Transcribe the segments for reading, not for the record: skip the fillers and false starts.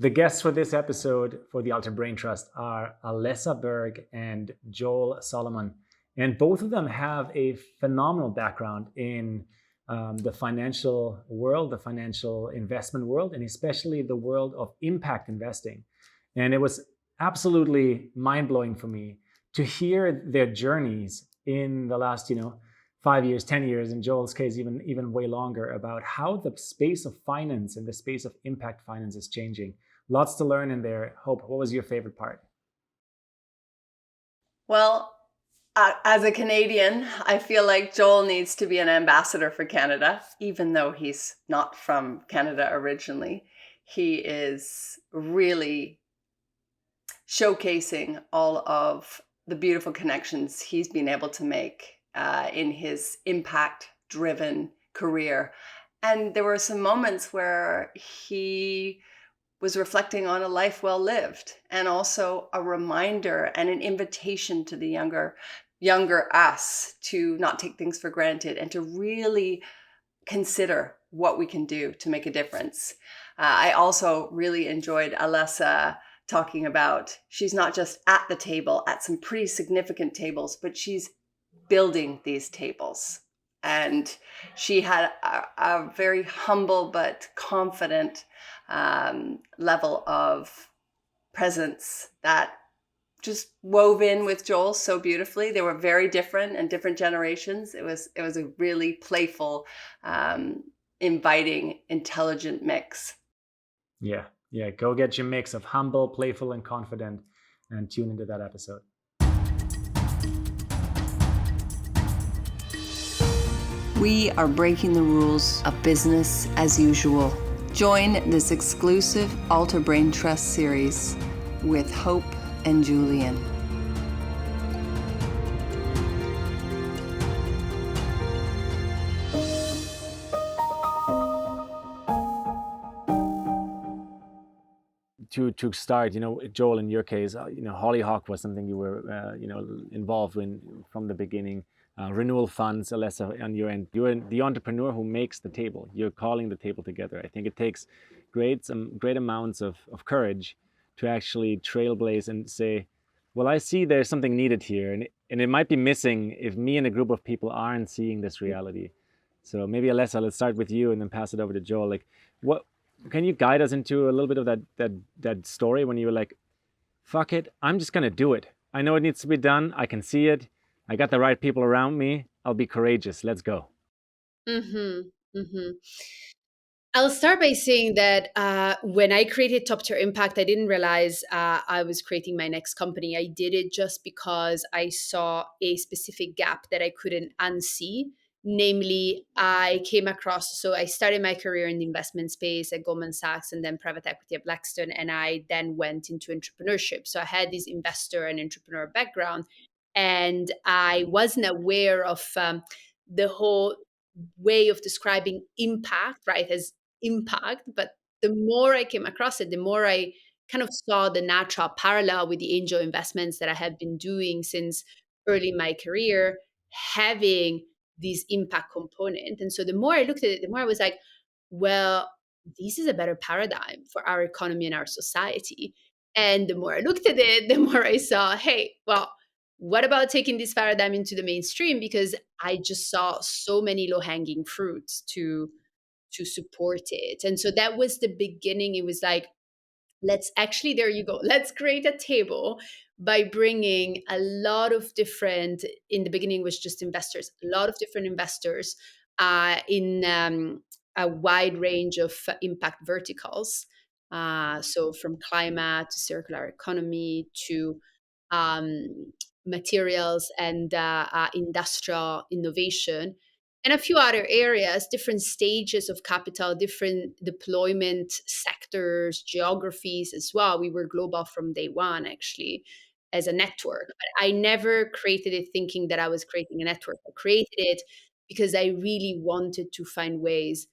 The guests for this episode for the Alter Braintrust are Alessa Berg and Joel Solomon. And both of them have a phenomenal background in the financial world, the financial investment world, and especially the world of impact investing. And it was absolutely mind-blowing for me to hear their journeys in the last, 5 years, 10 years, in Joel's case, even way longer, about how the space of finance and the space of impact finance is changing. Lots to learn in there. Hope, what was your favorite part? Well, as a Canadian, I feel like Joel needs to be an ambassador for Canada, even though he's not from Canada originally. He is really showcasing all of the beautiful connections he's been able to make in his impact-driven career. And there were some moments where he was reflecting on a life well lived, and also a reminder and an invitation to the younger us to not take things for granted and to really consider what we can do to make a difference. I also really enjoyed Alessa talking about she's not just at the table, at some pretty significant tables, but she's building these tables. And she had a very humble but confident level of presence that just wove in with Joel so beautifully. They were very different and different generations. It was a really playful, inviting, intelligent mix. Yeah, yeah. Go get your mix of humble, playful, and confident, and tune into that episode. We are breaking the rules of business as usual. Join this exclusive Alter Braintrust series with Hope and Julian. To start, Joel, in your case, Hollyhock was something you were, involved in from the beginning. Renewal funds, Alessa, on your end, you're the entrepreneur who makes the table. You're calling the table together. I think it takes great amounts of courage to actually trailblaze and say, well, I see there's something needed here, and it might be missing if me and a group of people aren't seeing this reality. So maybe, Alessa, let's start with you and then pass it over to Joel. Like, what can you guide us into a little bit of that story when you were like, fuck it, I'm just gonna do it. I know it needs to be done. I can see it. I got the right people around me. I'll be courageous. Let's go. Mm-hmm. Mm-hmm. I'll start by saying that when I created Top Tier Impact, I didn't realize I was creating my next company. I did it just because I saw a specific gap that I couldn't unsee. Namely, I came across, so I started my career in the investment space at Goldman Sachs and then private equity at Blackstone. And I then went into entrepreneurship. So I had this investor and entrepreneur background. And I wasn't aware of the whole way of describing impact, right, as impact. But the more I came across it, the more I kind of saw the natural parallel with the angel investments that I had been doing since early in my career, having this impact component. And so the more I looked at it, the more I was like, well, this is a better paradigm for our economy and our society. And the more I looked at it, the more I saw, hey, well, what about taking this paradigm into the mainstream? Because I just saw so many low hanging fruits to support it. And so that was the beginning. It was like, let's actually, there you go, let's create a table by bringing a lot of different, in the beginning was just investors, a lot of different investors in a wide range of impact verticals. So from climate to circular economy to materials and industrial innovation, and a few other areas, different stages of capital, different deployment sectors, geographies as well. We were global from day one, actually, as a network. But I never created it thinking that I was creating a network. I created it because I really wanted to find ways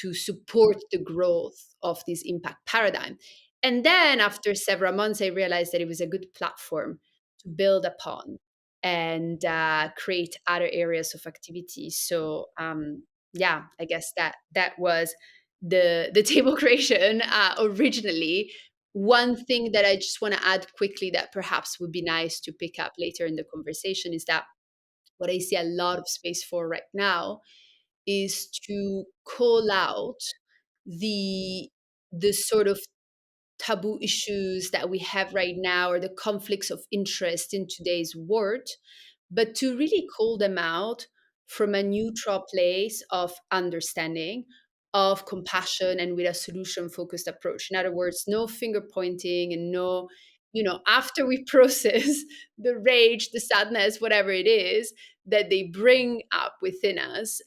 to support the growth of this impact paradigm. And then after several months, I realized that it was a good platform to build upon and create other areas of activity. So yeah, I guess that was the table creation originally. one thing that I just want to add quickly that perhaps would be nice to pick up later in the conversation is that what I see a lot of space for right now is to call out the sort of taboo issues that we have right now or the conflicts of interest in today's world, but to really call them out from a neutral place of understanding, of compassion, and with a solution focused approach. In other words, no finger pointing and no, after we process the rage, the sadness, whatever it is that they bring up within us,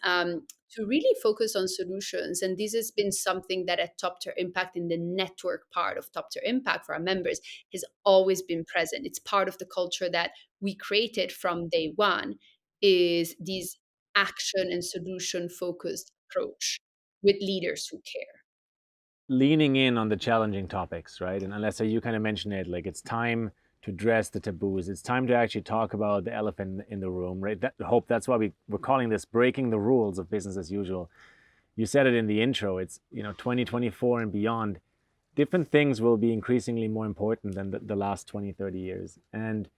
to really focus on solutions. And this has been something that at Top Tier Impact, in the network part of Top Tier Impact for our members, has always been present. It's part of the culture that we created from day one, is this action and solution focused approach with leaders who care. Leaning in on the challenging topics, right? And Alessa, you kind of mentioned it, like it's time to address the taboos. It's time to actually talk about the elephant in the room, right? Hope that's why we're calling this breaking the rules of business as usual. You said it in the intro. It's 2024 and beyond. Different things will be increasingly more important than the last 20, 30 years. And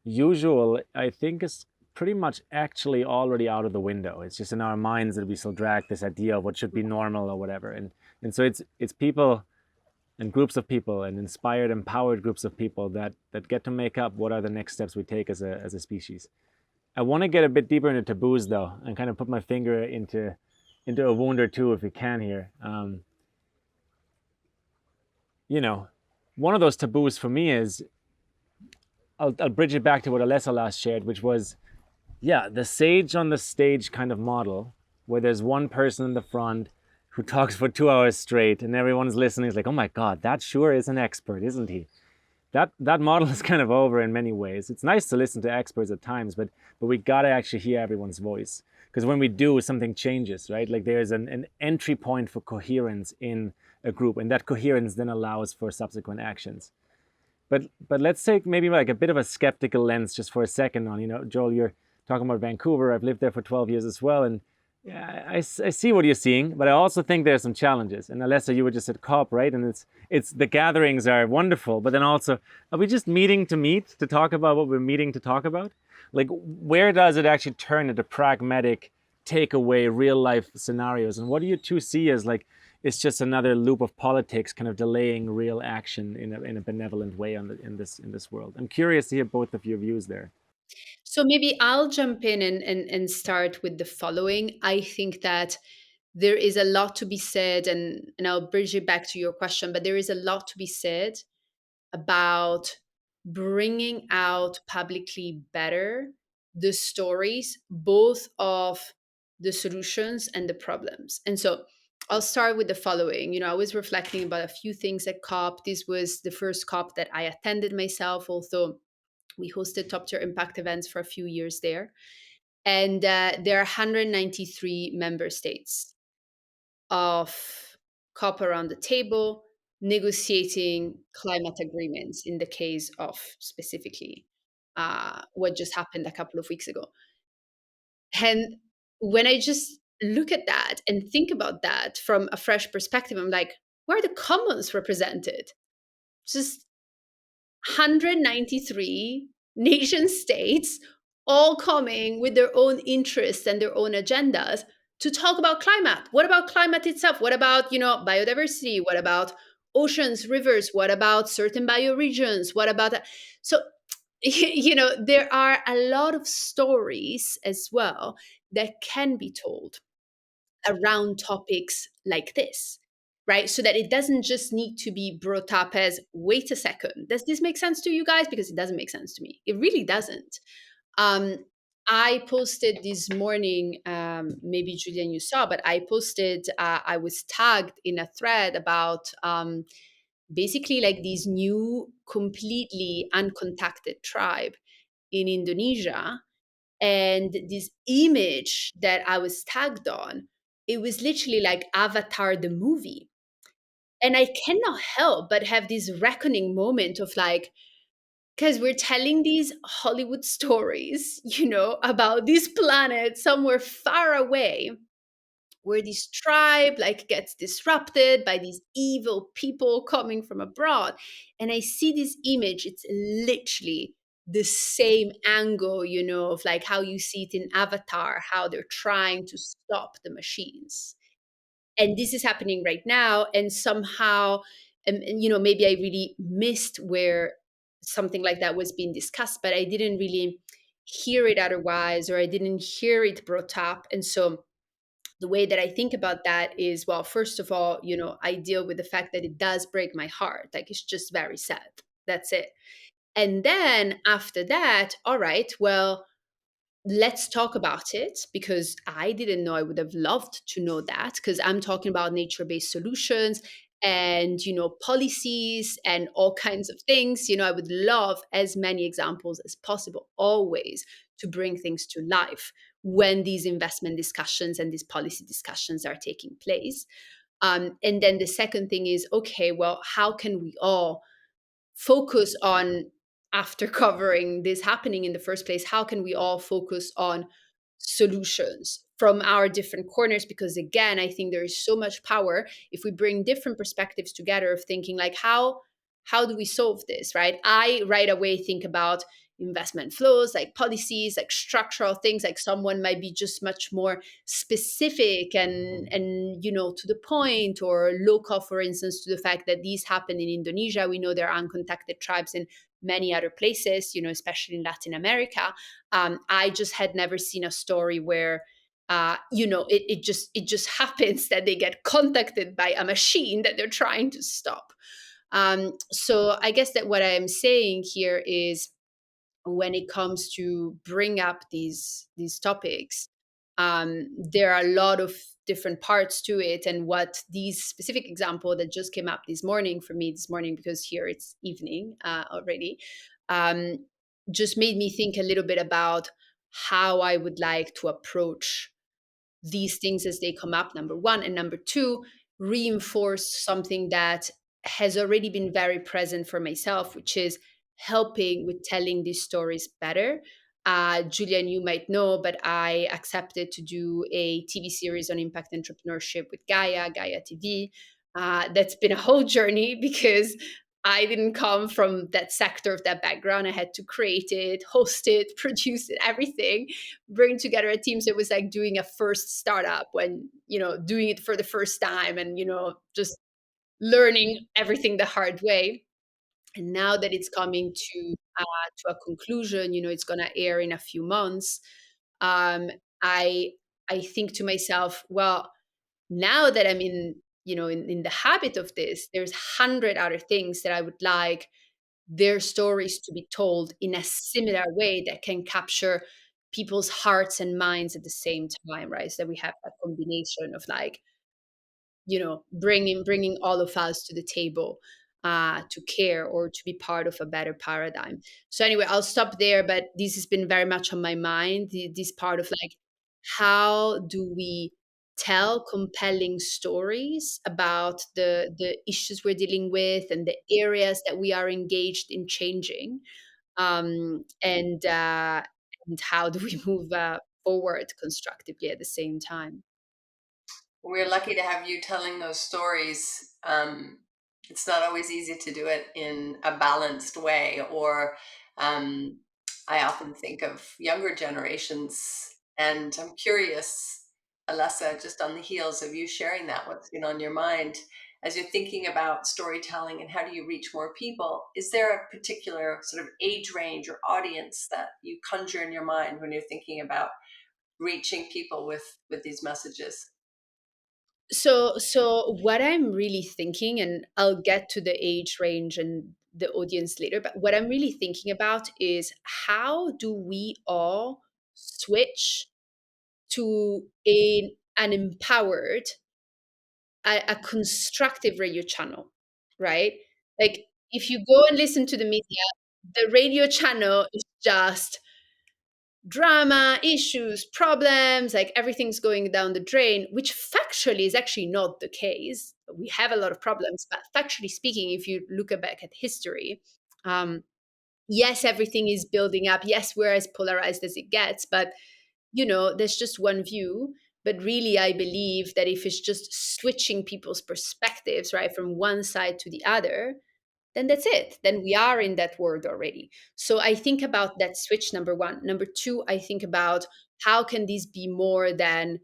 usual, I think, is pretty much actually already out of the window. It's just in our minds that we still drag this idea of what should be normal or whatever. And so it's people and groups of people and inspired, empowered groups of people that get to make up what are the next steps we take as a species. I want to get a bit deeper into taboos though, and kind of put my finger into a wound or two if we can here. One of those taboos for me is, I'll bridge it back to what Alessa last shared, which was, the sage on the stage kind of model, where there's one person in the front who talks for 2 hours straight and everyone's listening. It's like, oh my God, that sure is an expert, isn't he? That model is kind of over in many ways. It's nice to listen to experts at times, but we gotta actually hear everyone's voice. Because when we do, something changes, right? Like there's an entry point for coherence in a group, and that coherence then allows for subsequent actions. But let's take maybe like a bit of a skeptical lens just for a second on, Joel, you're talking about Vancouver. I've lived there for 12 years as well. And I see what you're seeing, but I also think there's some challenges. And Alessa, you were just at COP, right? And it's the gatherings are wonderful, but then also, are we just meeting to meet to talk about what we're meeting to talk about? Like, where does it actually turn into pragmatic takeaway, real life scenarios? And what do you two see as like, it's just another loop of politics kind of delaying real action in a benevolent way in this world? I'm curious to hear both of your views there. So maybe I'll jump in and start with the following. I think that there is a lot to be said, and I'll bridge it back to your question, but there is a lot to be said about bringing out publicly better the stories, both of the solutions and the problems. And so I'll start with the following. I was reflecting about a few things at COP. This was the first COP that I attended myself, although we hosted Top Tier Impact events for a few years there. And there are 193 member states of COP around the table negotiating climate agreements in the case of specifically what just happened a couple of weeks ago. And when I just look at that and think about that from a fresh perspective, I'm like, where are the commons represented? Just 193 nation states all coming with their own interests and their own agendas to talk about climate. What about climate itself? What about, biodiversity? What about oceans, rivers? What about certain bioregions? What about that? So, there are a lot of stories as well that can be told around topics like this, right? So that it doesn't just need to be brought up as, wait a second, does this make sense to you guys? Because it doesn't make sense to me. It really doesn't. I posted this morning, maybe Julian, you saw, but I posted, I was tagged in a thread about basically like this new, completely uncontacted tribe in Indonesia. And this image that I was tagged on, it was literally like Avatar the movie. And I cannot help but have this reckoning moment of like, because we're telling these Hollywood stories, about this planet somewhere far away, where this tribe like gets disrupted by these evil people coming from abroad. And I see this image, it's literally the same angle, of like how you see it in Avatar, how they're trying to stop the machines. And this is happening right now. And somehow, and maybe I really missed where something like that was being discussed, but I didn't really hear it otherwise, or I didn't hear it brought up. And so the way that I think about that is, well, first of all, I deal with the fact that it does break my heart. Like, it's just very sad. That's it. And then after that, all right, well, let's talk about it, because I didn't know. I would have loved to know that, because I'm talking about nature-based solutions and policies and all kinds of things. I would love as many examples as possible, always, to bring things to life when these investment discussions and these policy discussions are taking place. And then the second thing is, okay, well, how can we all focus on, after covering this happening in the first place, how can we all focus on solutions from our different corners? Because again, I think there is so much power if we bring different perspectives together, of thinking like, how do we solve this, right? I right away think about investment flows, like policies, like structural things. Like, someone might be just much more specific and to the point, or local, for instance, to the fact that these happen in Indonesia. We know there are uncontacted tribes in many other places, especially in Latin America. I just had never seen a story where it just happens that they get contacted by a machine that they're trying to stop. So I guess that what I'm saying here is, when it comes to bring up these topics, there are a lot of different parts to it. And what these specific example that just came up this morning for me this morning, because here it's evening already, um, just made me think a little bit about how I would like to approach these things as they come up, number one. And number two, reinforce something that has already been very present for myself, which is helping with telling these stories better. Julian, you might know, but I accepted to do a TV series on impact entrepreneurship with Gaia TV. That's been a whole journey, because I didn't come from that sector, of that background. I had to create it, host it, produce it, everything, bring together a team. So it was like doing a first startup, when, doing it for the first time, and, just learning everything the hard way. And now that it's coming to a conclusion, it's going to air in a few months. Um, I I think to myself, well, now that I'm in the habit of this, there's 100 other things that I would like their stories to be told in a similar way, that can capture people's hearts and minds at the same time, right? So that we have that combination of like, bringing all of us to the table, to care, or to be part of a better paradigm. So anyway, I'll stop there, but this has been very much on my mind, this part of like, how do we tell compelling stories about the issues we're dealing with, and the areas that we are engaged in changing, and how do we move forward constructively at the same time. We're lucky to have you telling those stories. It's not always easy to do it in a balanced way, or um, I often think of younger generations, and I'm curious, Alessa, just on the heels of you sharing that, what's been on your mind as you're thinking about storytelling and how do you reach more people? Is there a particular sort of age range or audience that you conjure in your mind when you're thinking about reaching people with these messages? So what I'm really thinking, and I'll get to the age range and the audience later, but what I'm really thinking about is, how do we all switch to an empowered, a constructive radio channel, right? Like, if you go and listen to the media, the radio channel is just drama, issues, problems, like everything's going down the drain, which factually is actually not the case. We have a lot of problems, but factually speaking, if you look back at history, um, yes, everything is building up. Yes, we're as polarized as it gets, but there's just one view. But really, I believe that if it's just switching people's perspectives, right, from one side to the other, then that's it. Then we are in that world already. So I think about that switch, number one. Number two, I think about how can this be more than,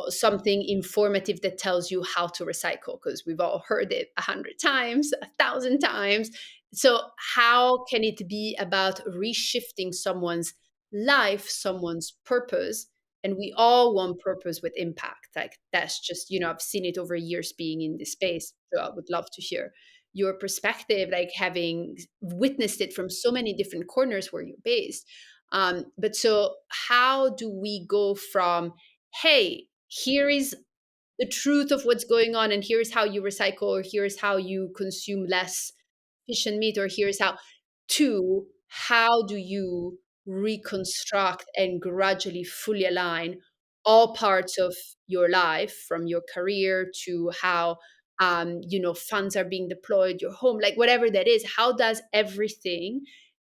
something informative that tells you how to recycle, because we've all heard it 100 times, 1,000 times. So how can it be about reshifting someone's life, someone's purpose? And we all want purpose with impact. Like that's just, I've seen it over years being in this space. So I would love to hear your perspective, like having witnessed it from so many different corners where you're based. But so how do we go from, hey, here is the truth of what's going on, and here's how you recycle, or here's how you consume less fish and meat, or here's how do you reconstruct and gradually fully align all parts of your life, from your career to how funds are being deployed, your home, like whatever that is, how does everything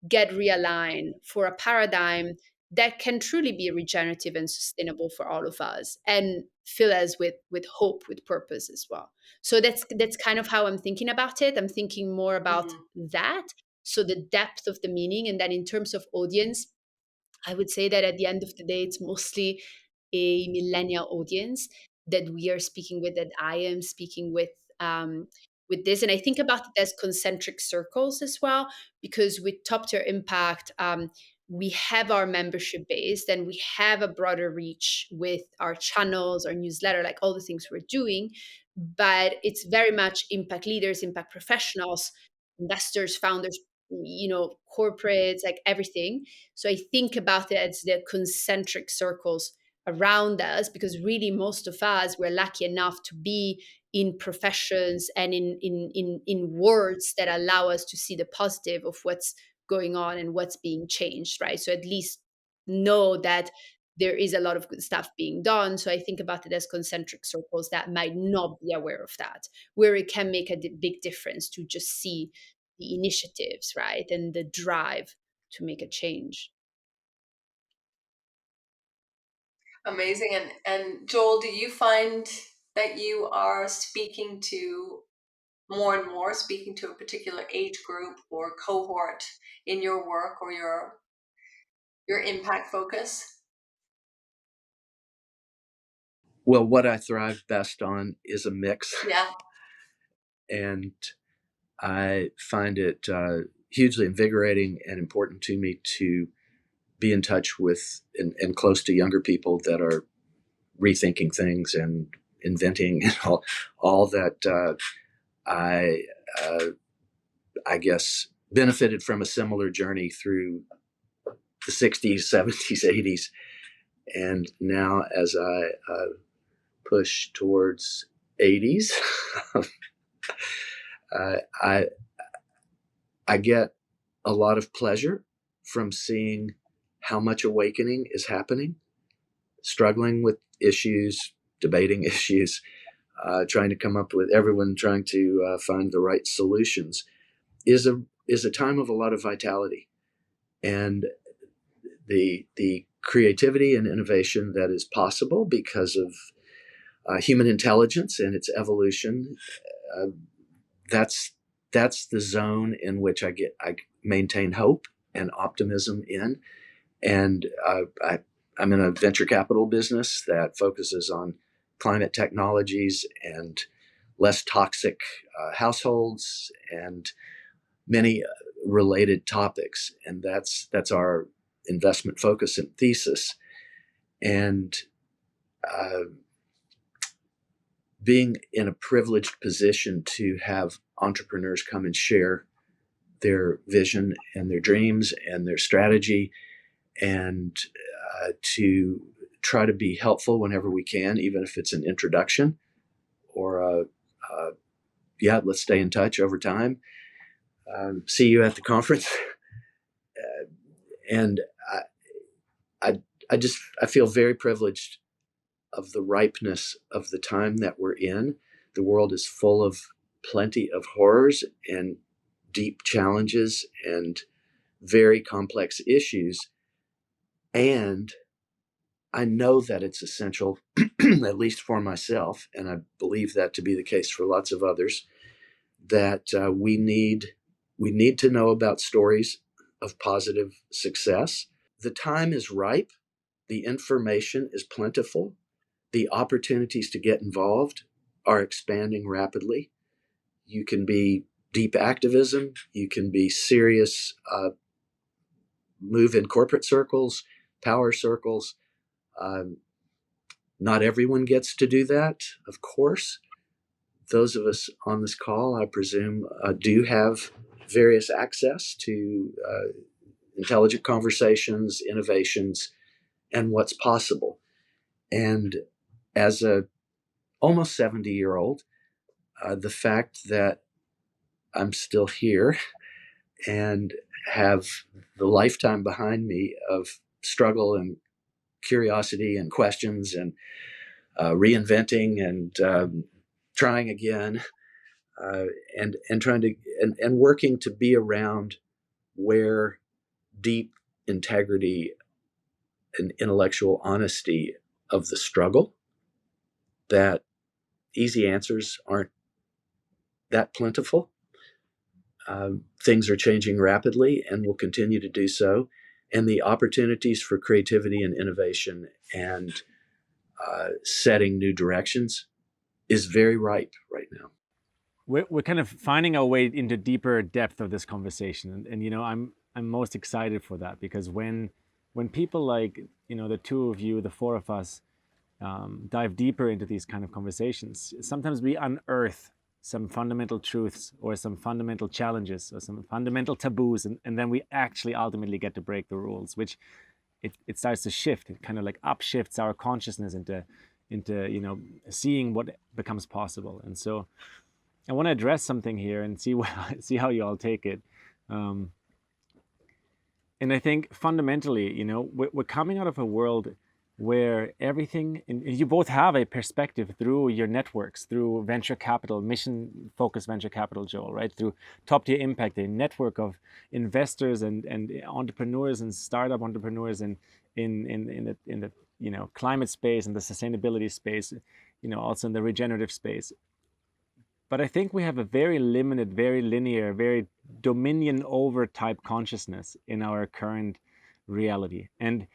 get realigned for a paradigm that can truly be regenerative and sustainable for all of us, and fill us with hope, with purpose as well. So that's kind of how I'm thinking about it. I'm thinking more about that, so the depth of the meaning. And then in terms of audience, I would say that at the end of the day, it's mostly a millennial audience that we are speaking with, that I am speaking with this. And I think about it as concentric circles as well, because with Top Tier Impact, we have our membership base, then we have a broader reach with our channels, our newsletter, like all the things we're doing. But it's very much impact leaders, impact professionals, investors, founders, corporates, like everything. So I think about it as the concentric circles around us, because really most of us, we're lucky enough to be in professions and in words that allow us to see the positive of what's going on and what's being changed, right? So at least know that there is a lot of good stuff being done. So I think about it as concentric circles that might not be aware of that, where it can make a big difference to just see the initiatives, right, and the drive to make a change. Amazing. And Joel, do you find that you are speaking to more and more, speaking to a particular age group or cohort in your work or your impact focus? Well, what I thrive best on is a mix. Yeah. And I find it hugely invigorating and important to me to be in touch with and close to younger people that are rethinking things and inventing and all that. I guess benefited from a similar journey through the 60s, 70s, 80s. And now as I push towards 80s, I get a lot of pleasure from seeing how much awakening is happening, struggling with issues, debating issues, trying to come up with everyone trying to find the right solutions is a time of a lot of vitality, and the creativity and innovation that is possible because of human intelligence and its evolution. That's the zone in which I maintain hope and optimism in. And I'm in a venture capital business that focuses on climate technologies and less toxic households and many related topics. And that's our investment focus and thesis. And being in a privileged position to have entrepreneurs come and share their vision and their dreams and their strategy, and to try to be helpful whenever we can, even if it's an introduction or let's stay in touch over time. See you at the conference. And I feel very privileged of the ripeness of the time that we're in. The world is full of plenty of horrors and deep challenges and very complex issues. And I know that it's essential, at least for myself, and I believe that to be the case for lots of others, that we need to know about stories of positive success. The time is ripe. The information is plentiful. The opportunities to get involved are expanding rapidly. You can be deep activism. You can be serious, move in corporate circles, power circles. Um, Not everyone gets to do that, of course. Those of us on this call, I presume, do have various access to intelligent conversations, innovations, and what's possible. And as a almost 70-year-old, the fact that I'm still here and have the lifetime behind me of struggle and curiosity and questions and reinventing and trying again, uh, and trying to and working to be around where deep integrity and intellectual honesty of the struggle, that easy answers aren't that plentiful. Things are changing rapidly and will continue to do so, and the opportunities for creativity and innovation and setting new directions is very ripe right now. We're kind of finding our way into deeper depth of this conversation, and you know, I'm most excited for that, because when people like, you know, the two of you, the four of us, dive deeper into these kind of conversations, sometimes we unearth some fundamental truths or some fundamental challenges or some fundamental taboos, and then we actually ultimately get to break the rules, which it starts to shift. It kind of like upshifts our consciousness into you know, seeing what becomes possible. And so I want to address something here and see see how you all take it. Um, and I think fundamentally, you know, we're coming out of a world where everything, and you both have a perspective through your networks, through venture capital, mission-focused venture capital, Joel, right? Through Top Tier Impact, a network of investors and entrepreneurs and startup entrepreneurs in the you know, climate space and the sustainability space, you know, also in the regenerative space. But I think we have a very limited, very linear, very dominion over type consciousness in our current reality. And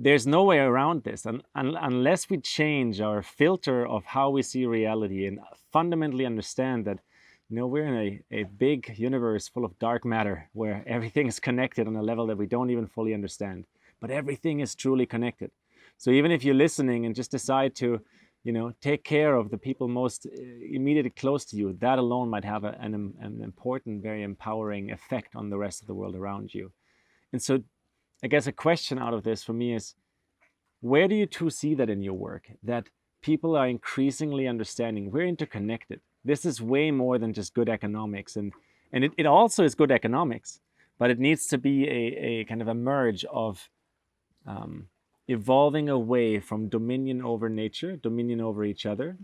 there's no way around this unless we change our filter of how we see reality and fundamentally understand that, you know, we're in a big universe full of dark matter where everything is connected on a level that we don't even fully understand. But everything is truly connected. So even if you're listening and just decide to, you know, take care of the people most immediately close to you, that alone might have an important, very empowering effect on the rest of the world around you. And so I guess a question out of this for me is, where do you two see that in your work? That people are increasingly understanding we're interconnected. This is way more than just good economics. And it also is good economics, but it needs to be a kind of a merge of evolving away from dominion over nature, dominion over each other,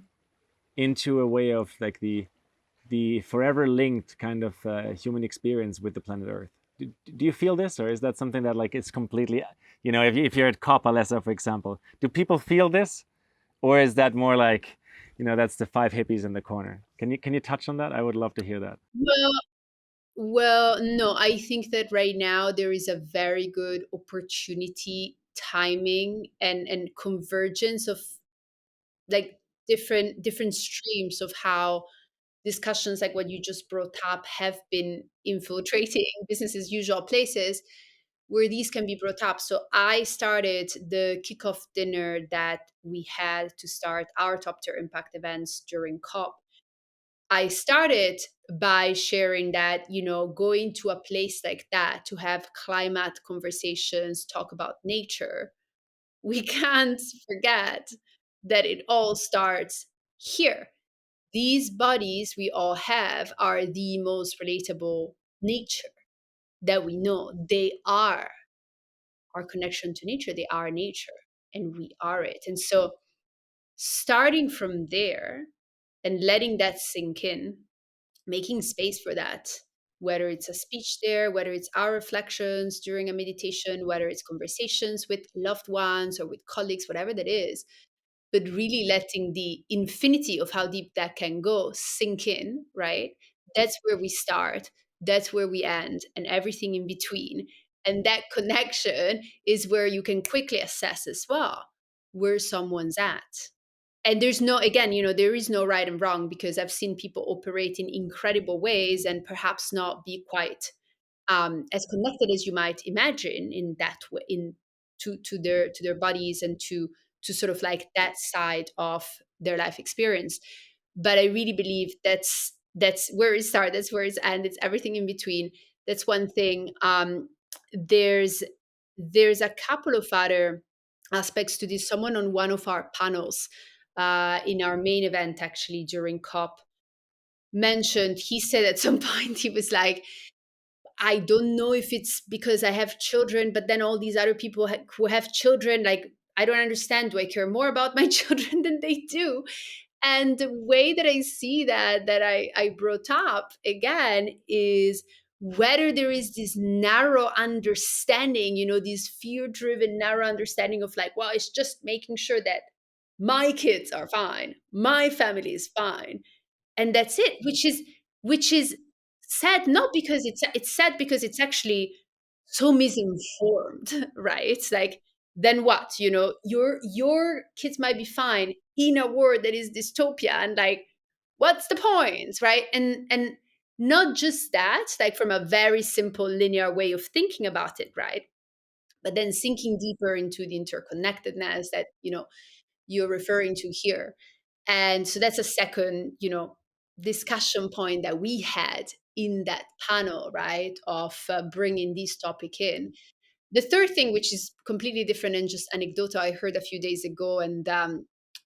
into a way of like the forever linked kind of human experience with the planet Earth. Do you feel this, or is that something that like it's completely, you know, if you're at COP, Alessa, for example, do people feel this, or is that more like, you know, that's the five hippies in the corner? Can you touch on that? I would love to hear that. Well, no, I think that right now there is a very good opportunity, timing, and convergence of like different streams of how discussions like what you just brought up have been infiltrating business as usual places where these can be brought up. So I started the kickoff dinner that we had to start our top tier impact events during COP. I started by sharing that, you know, going to a place like that to have climate conversations, talk about nature, we can't forget that it all starts here. These bodies we all have are the most relatable nature that we know. They are our connection to nature, they are nature, and we are it. And so, starting from there and letting that sink in, making space for that, whether it's a speech there, whether it's our reflections during a meditation, whether it's conversations with loved ones or with colleagues, whatever that is, but really letting the infinity of how deep that can go sink in, right? That's where we start, that's where we end, and everything in between. And that connection is where you can quickly assess as well where someone's at. And there's no, again, there is no right and wrong, because I've seen people operate in incredible ways and perhaps not be quite as connected as you might imagine in that way, in to their bodies and to sort of like that side of their life experience. But I really believe that's where it starts, that's where it's ends, it's everything in between. That's one thing. There's a couple of other aspects to this. Someone on one of our panels in our main event, actually during COP, mentioned, he said at some point, he was like, I don't know if it's because I have children, but then all these other people who have children, like, I don't understand. Do I care more about my children than they do? And the way that I see that I brought up again is whether there is this narrow understanding, this fear driven narrow understanding of like, well, it's just making sure that my kids are fine, my family is fine, and that's it, which is sad, not because it's sad, because it's actually so misinformed. Right? It's like, then what, your kids might be fine in a world that is dystopia, and like, what's the point, right? And not just that, like from a very simple linear way of thinking about it, right? But then sinking deeper into the interconnectedness that you're referring to here. And so that's a second, discussion point that we had in that panel, right, of bringing this topic in. The third thing, which is completely different and just anecdotal, I heard a few days ago, and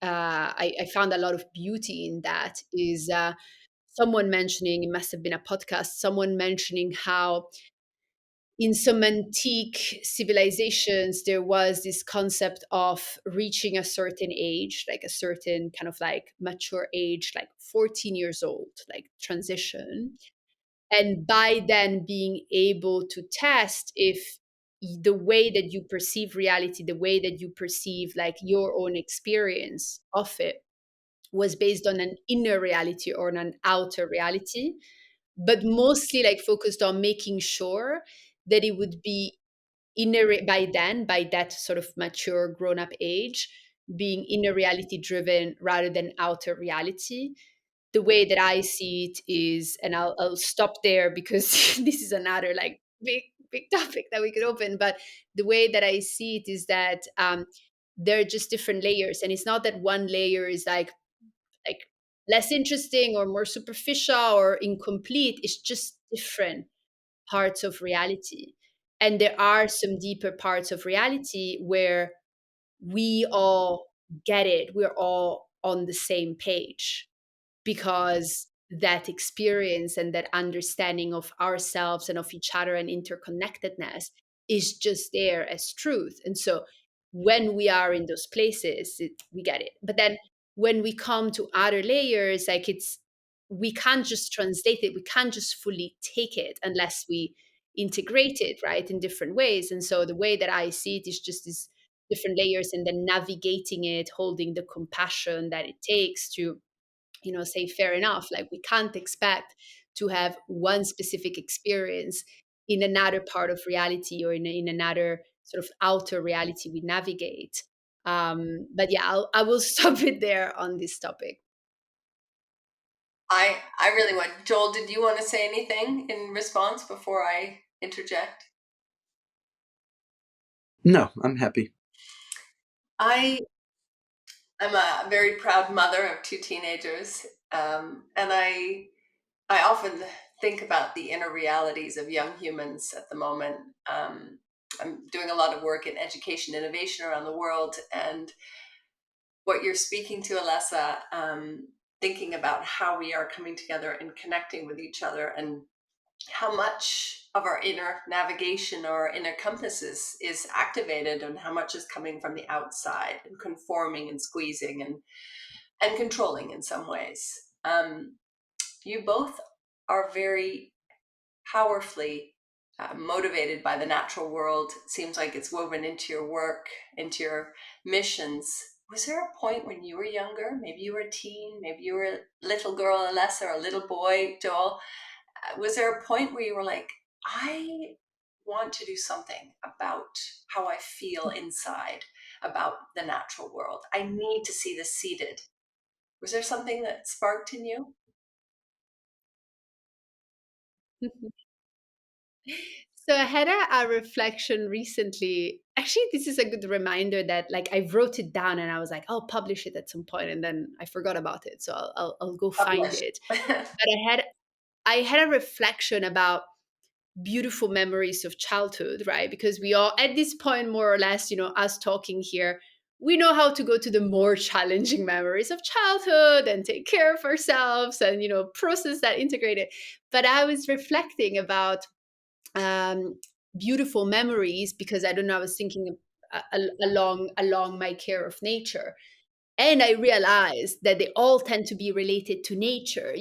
I found a lot of beauty in that, is someone mentioning, it must have been a podcast, someone mentioning how in some antique civilizations there was this concept of reaching a certain age, like a certain kind of like mature age, like 14 years old, like transition, and by then being able to test if the way that you perceive reality, the way that you perceive like your own experience of it, was based on an inner reality or on an outer reality, but mostly like focused on making sure that it would be inner by then, by that sort of mature grown up age, being inner reality driven rather than outer reality. The way that I see it is, and I'll stop there because this is another like big topic that we could open, but the way that I see it is that there are just different layers, and it's not that one layer is like less interesting or more superficial or incomplete. It's just different parts of reality. And there are some deeper parts of reality where we all get it. We're all on the same page, because that experience and that understanding of ourselves and of each other and interconnectedness is just there as truth. And so when we are in those places, we get it. But then when we come to other layers, like, we can't just translate it, we can't just fully take it unless we integrate it, right, in different ways. And so the way that I see it is just these different layers, and then navigating it, holding the compassion that it takes to say, fair enough, like, we can't expect to have one specific experience in another part of reality, or in another sort of outer reality we navigate. But yeah, I will stop it there on this topic. I really want, Joel, did you want to say anything in response before I interject? No, I'm happy. I'm a very proud mother of two teenagers, and I often think about the inner realities of young humans at the moment. I'm doing a lot of work in education innovation around the world, and what you're speaking to, Alessa, thinking about how we are coming together and connecting with each other, and how much of our inner navigation or inner compasses is activated, and how much is coming from the outside and conforming and squeezing and controlling in some ways. You both are very powerfully motivated by the natural world. It seems like it's woven into your work, into your missions. Was there a point when you were younger, maybe you were a teen, maybe you were a little girl, Alessa, or a little boy, Joel? Was there a point where you were like, I want to do something about how I feel inside about the natural world? I need to see this seeded. Was there something that sparked in you? So I had a reflection recently. Actually, this is a good reminder that like I wrote it down and I was like, I'll publish it at some point, and then I forgot about it. So I'll go find Published. it. But I had a reflection about beautiful memories of childhood, right? Because we all, at this point, more or less, us talking here, we know how to go to the more challenging memories of childhood and take care of ourselves and, process that, integrate it. But I was reflecting about um, beautiful memories because I don't know, I was thinking along my care of nature, and I realized that they all tend to be related to nature.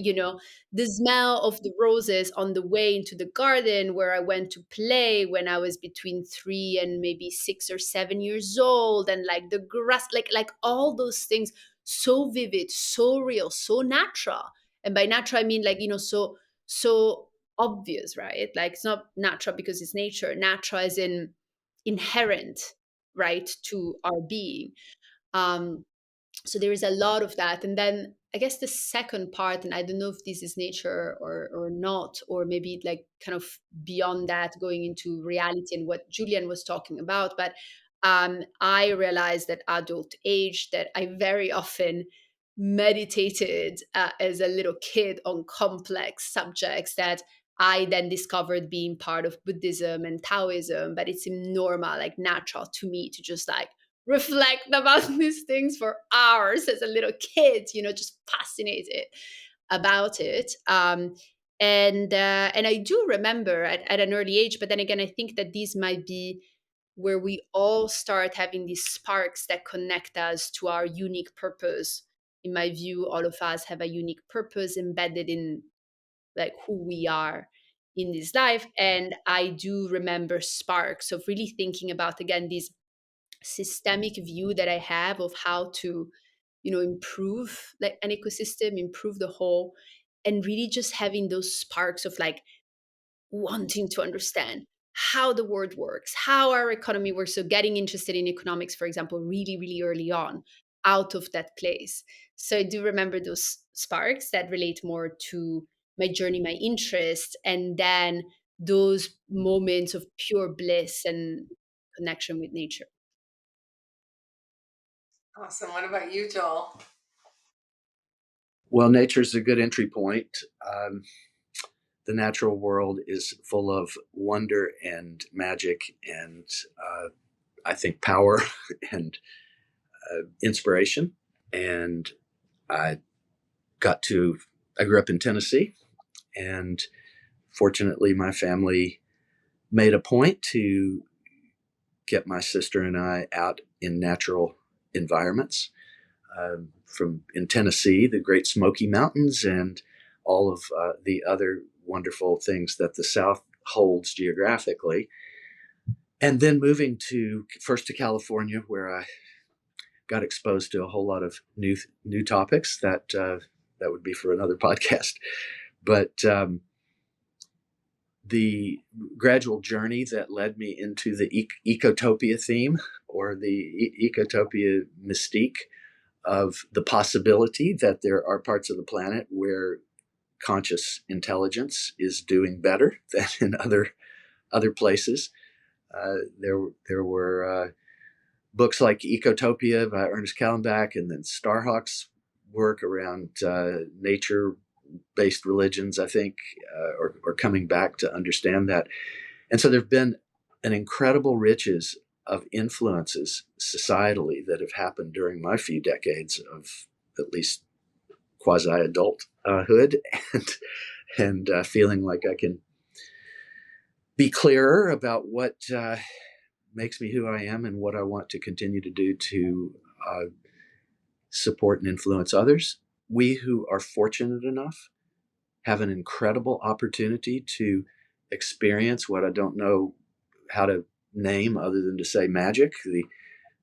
The smell of the roses on the way into the garden where I went to play when I was between 3 and maybe 6 or 7 years old, and like the grass, like all those things, so vivid, so real, so natural. And by natural I mean like, so obvious, right? Like it's not natural because it's nature. Natural as in inherent, right, to our being. Um, so there is a lot of that. And then I guess the second part, and I don't know if this is nature or not, or maybe like kind of beyond that, going into reality and what Julian was talking about. But I realized at adult age that I very often meditated as a little kid on complex subjects that I then discovered being part of Buddhism and Taoism. But it seemed normal, like natural to me to just like reflect about these things for hours as a little kid, just fascinated about it. And I do remember at an early age, but then again, I think that these might be where we all start having these sparks that connect us to our unique purpose. In my view, all of us have a unique purpose embedded in like who we are in this life. And I do remember sparks of really thinking about, again, these systemic view that I have of how to, improve like an ecosystem, improve the whole, and really just having those sparks of like wanting to understand how the world works, how our economy works. So getting interested in economics, for example, really, really early on, out of that place. So I do remember those sparks that relate more to my journey, my interest, and then those moments of pure bliss and connection with nature. Awesome. What about you, Joel? Well, nature's a good entry point. The natural world is full of wonder and magic and I think power and inspiration. And I I grew up in Tennessee, and fortunately, my family made a point to get my sister and I out in natural environments. From in Tennessee, the Great Smoky Mountains, and all of the other wonderful things that the South holds geographically. And then moving first to California, where I got exposed to a whole lot of new topics that would be for another podcast. But the gradual journey that led me into the ecotopia theme, or the ecotopia mystique, of the possibility that there are parts of the planet where conscious intelligence is doing better than in other places. There were books like Ecotopia by Ernest Callenbach, and then Starhawk's work around nature-based religions, I think, or coming back to understand that. And so there have been an incredible riches of influences societally that have happened during my few decades of at least quasi-adulthood, and feeling like I can be clearer about what makes me who I am and what I want to continue to do to support and influence others. We who are fortunate enough have an incredible opportunity to experience, what I don't know how to name other than to say magic,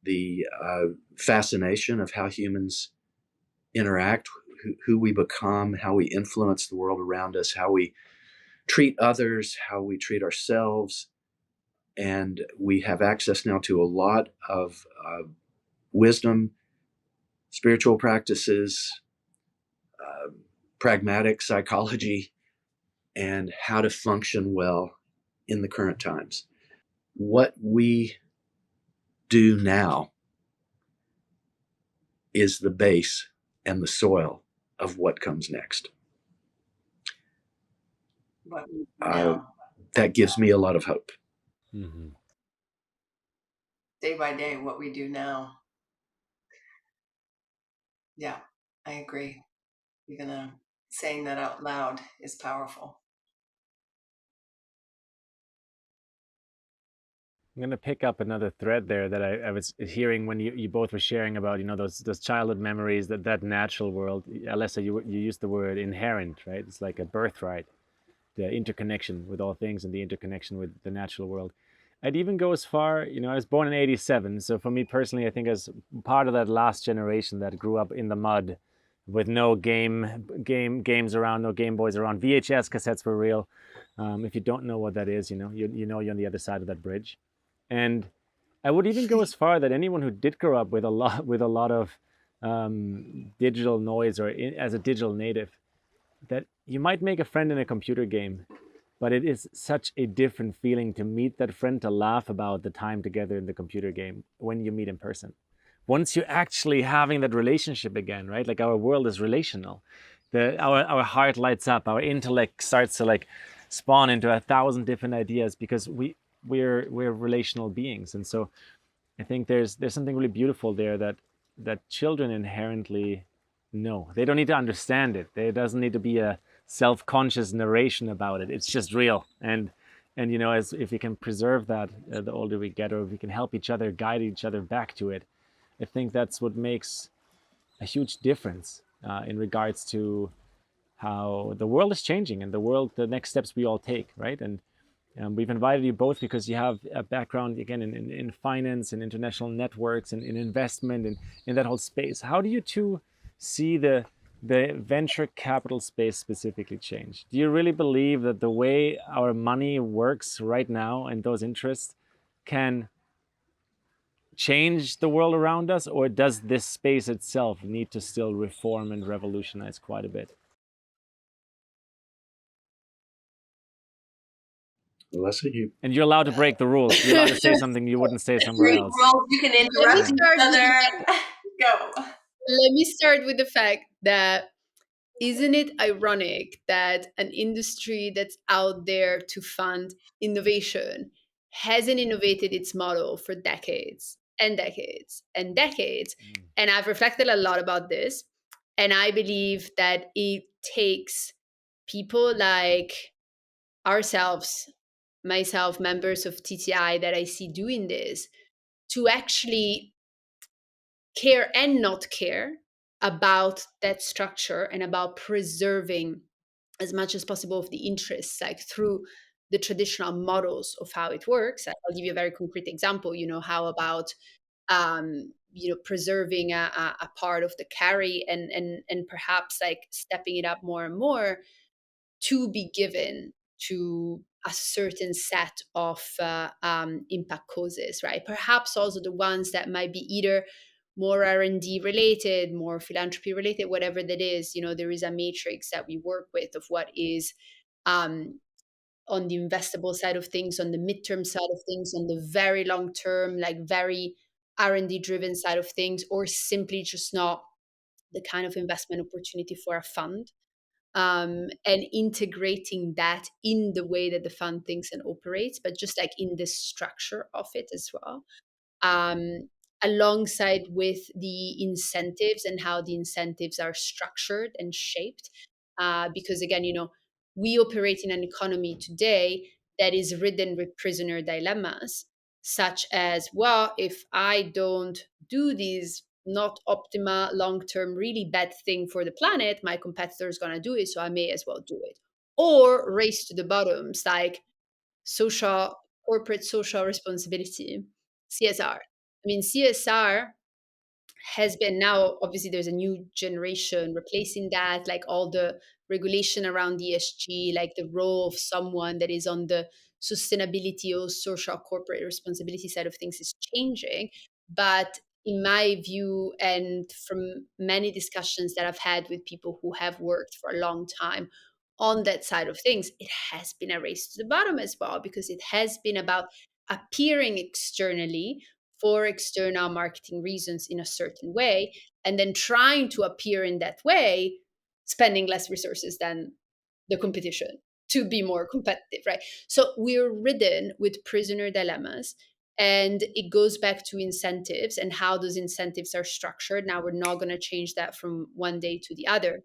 the fascination of how humans interact, who we become, how we influence the world around us, how we treat others, how we treat ourselves. And we have access now to a lot of wisdom, spiritual practices, pragmatic psychology, and how to function well in the current times. What we do now is the base and the soil of what comes next. That gives me a lot of hope. Mm-hmm. Day by day, what we do now. Yeah, I agree. Even saying that out loud is powerful. I'm going to pick up another thread there that I was hearing when you both were sharing about, those childhood memories, that natural world. Alessa, you used the word inherent, right? It's like a birthright, the interconnection with all things and the interconnection with the natural world. I'd even go as far, I was born in '87, so for me personally, I think as part of that last generation that grew up in the mud with no games around, no Game Boys around. VHS cassettes were real. If you don't know what that is, you're on the other side of that bridge. And I would even go as far that anyone who did grow up with a lot of digital noise or as a digital native, that you might make a friend in a computer game, but it is such a different feeling to meet that friend, to laugh about the time together in the computer game when you meet in person. Once you're actually having that relationship again, right? Like our world is relational. Our heart lights up, our intellect starts to like spawn into 1,000 different ideas because we're relational beings. And so I think there's something really beautiful there that children inherently know. They don't need to understand it. There doesn't need to be a self-conscious narration about it. It's just real. And as if we can preserve that, the older we get, or if we can help each other, guide each other back to it, I think that's what makes a huge difference in regards to how the world is changing and the next steps we all take, right? And we've invited you both because you have a background, again, in finance and international networks and in investment and in that whole space. How do you two see the venture capital space specifically change? Do you really believe that the way our money works right now and those interests can change the world around us, or does this space itself need to still reform and revolutionize quite a bit? Alessa, you. And you're allowed to break the rules. You're allowed to say something you wouldn't say somewhere Break else. rules, you can Let me interrupt each start with other. Go. Let me start with the fact that isn't it ironic that an industry that's out there to fund innovation hasn't innovated its model for decades and decades and decades? And I've reflected a lot about this. And I believe that it takes people like ourselves, myself, members of TTI that I see doing this, to actually care and not care about that structure and about preserving as much as possible of the interests, like through the traditional models of how it works. I'll give you a very concrete example. How about preserving a part of the carry and perhaps like stepping it up more and more to be given to a certain set of impact causes, right? Perhaps also the ones that might be either more R&D related, more philanthropy related, whatever that is. There is a matrix that we work with of what is on the investable side of things, on the midterm side of things, on the very long term, like very R&D driven side of things, or simply just not the kind of investment opportunity for a fund. And integrating that in the way that the fund thinks and operates, but just like in the structure of it as well, um, alongside with the incentives and how the incentives are structured and shaped. Because again, we operate in an economy today that is ridden with prisoner dilemmas, such as, well, if I don't do these not optimal, long-term, really bad thing for the planet, my competitor is going to do it, so I may as well do it. Or race to the bottoms, like social, corporate social responsibility, CSR. I mean, CSR has been, now obviously there's a new generation replacing that, like all the regulation around ESG, like the role of someone that is on the sustainability or social corporate responsibility side of things is changing. But in my view, and from many discussions that I've had with people who have worked for a long time on that side of things, it has been a race to the bottom as well, because it has been about appearing externally for external marketing reasons in a certain way, and then trying to appear in that way, spending less resources than the competition to be more competitive, right? So we're ridden with prisoner dilemmas. And it goes back to incentives and how those incentives are structured. Now, we're not going to change that from one day to the other